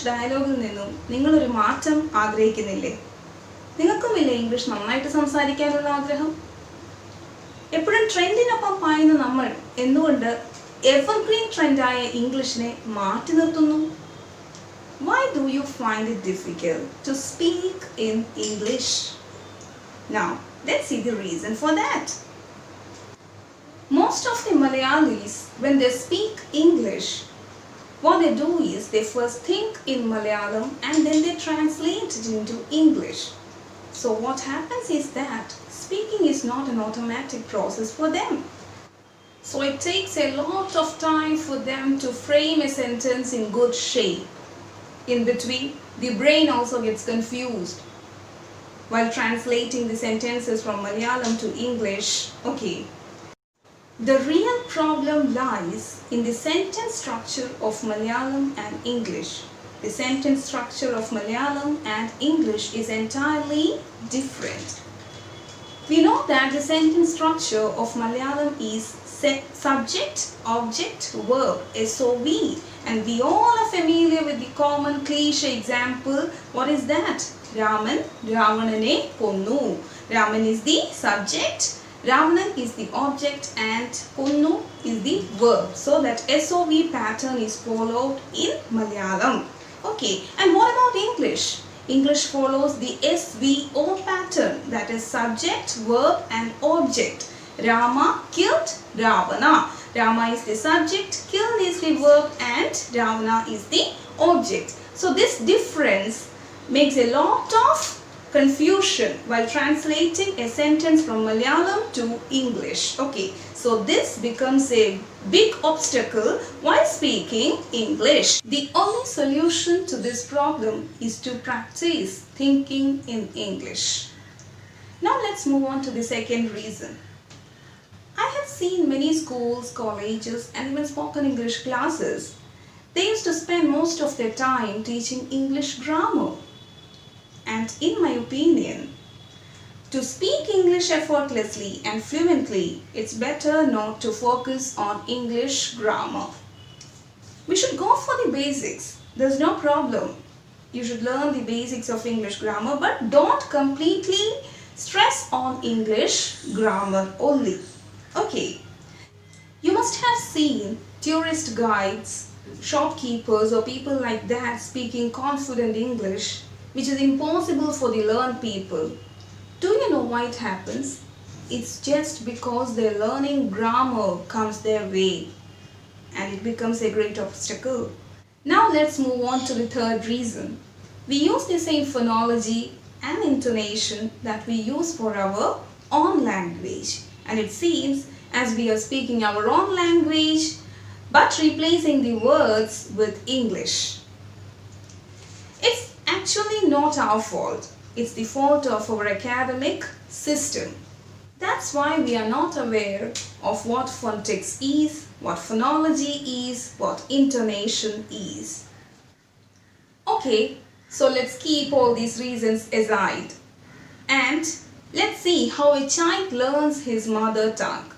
English ഡയലോഗിൽ നിന്നും നിങ്ങളൊരു മാറ്റം ആഗ്രഹിക്കുന്നില്ലേ? നിങ്ങൾക്കുമില്ലേ ഇംഗ്ലീഷ് നന്നായിട്ട് സംസാരിക്കാനുള്ള ആഗ്രഹം? എപ്പോഴും ട്രെൻഡിനൊപ്പം പായുന്ന നമ്മൾ എന്തുകൊണ്ട് എവർഗ്രീൻ ട്രെൻഡായ ഇംഗ്ലീഷിനെ മാറ്റി നിർത്തുന്നു? Why do you find it difficult to speak in English? Now, let's see the reason for that. Most of the Malayalis, when they speak English, what they do is they first think in Malayalam and then they translate it into English. So what happens is that speaking is not an automatic process for them. So it takes a lot of time for them to frame a sentence in good shape. In between, the brain also gets confused while translating the sentences from Malayalam to English. Okay. The real problem lies in the sentence structure of Malayalam and English. The sentence structure of Malayalam and English is entirely different. We know that the sentence structure of Malayalam is subject, object, verb, SOV, and we all are familiar with the common cliche example. What is that? Raman, Ravanane konnu. Raman is the subject, Ravanan is the object, and konnu is the verb. So that SOV pattern is followed in Malayalam. Okay, and what about English? English follows the SVO pattern, that is subject, verb, and object. Rama killed Ravana. Rama is the subject, killed is the verb, and Ravana is the object. So this difference makes a lot of confusion while translating a sentence from Malayalam to English. Okay, so this becomes a big obstacle while speaking English. The only solution to this problem is to practice thinking in English. Now let's move on to the second reason. I have seen many schools, colleges, and even spoken English classes. They used to spend most of their time teaching English grammar. And in my opinion, to speak English effortlessly and fluently, it's better not to focus on English grammar. We should go for the basics. There's no problem. You should learn the basics of English grammar, but don't completely stress on English grammar only. Okay. You must have seen tourist guides, shopkeepers, or people like that speaking confident English, which is impossible for the learned people. Do you know why it happens? It's just because their learning grammar comes their way and it becomes a great obstacle. Now let's move on to the third reason. We use the same phonology and intonation that we use for our own language, and it seems as we are speaking our own language but replacing the words with English. It's actually not our fault. It's the fault of our academic system. That's why we are not aware of what phonetics is, what phonology is, what intonation is. Okay, so let's keep all these reasons aside and let's see how a child learns his mother tongue.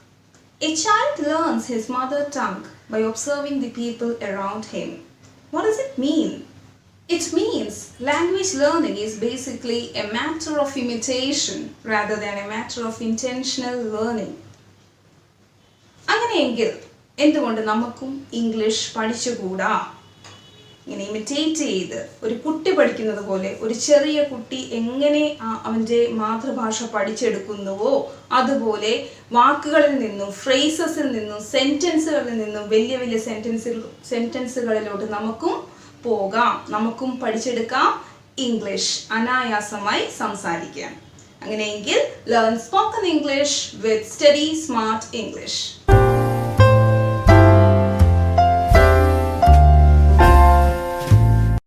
A child learns his mother tongue by observing the people around him. What does it mean? It means language learning is basically a matter of imitation rather than a matter of intentional learning. അങ്ങനെയെങ്കിൽ എന്തുകൊണ്ട് നമുക്കും English പഠിച്ചുകൂടാ? ഇങ്ങനെ imitate ചെയ്ത് ഒരു കുട്ടി പഠിക്കുന്നത് പോലെ ഒരു ചെറിയ കുട്ടി എങ്ങനെ അവൻ്റെ മാതൃഭാഷ പഠിച്ചെടുക്കുന്നുവോ അതുപോലെ വാക്കുകളിൽ നിന്നും ഫ്രേസസിൽ നിന്നും സെൻറ്റൻസുകളിൽ നിന്നും വലിയ വലിയ സെൻറ്റൻസുകളിലോട്ട് നമുക്കും പോകാം, നമുക്കും പഠിച്ചെടുക്കാം ഇംഗ്ലീഷ് അനായാസമായി സംസാരിക്കാം. അങ്ങനെയെങ്കിൽ learn spoken English with study smart English.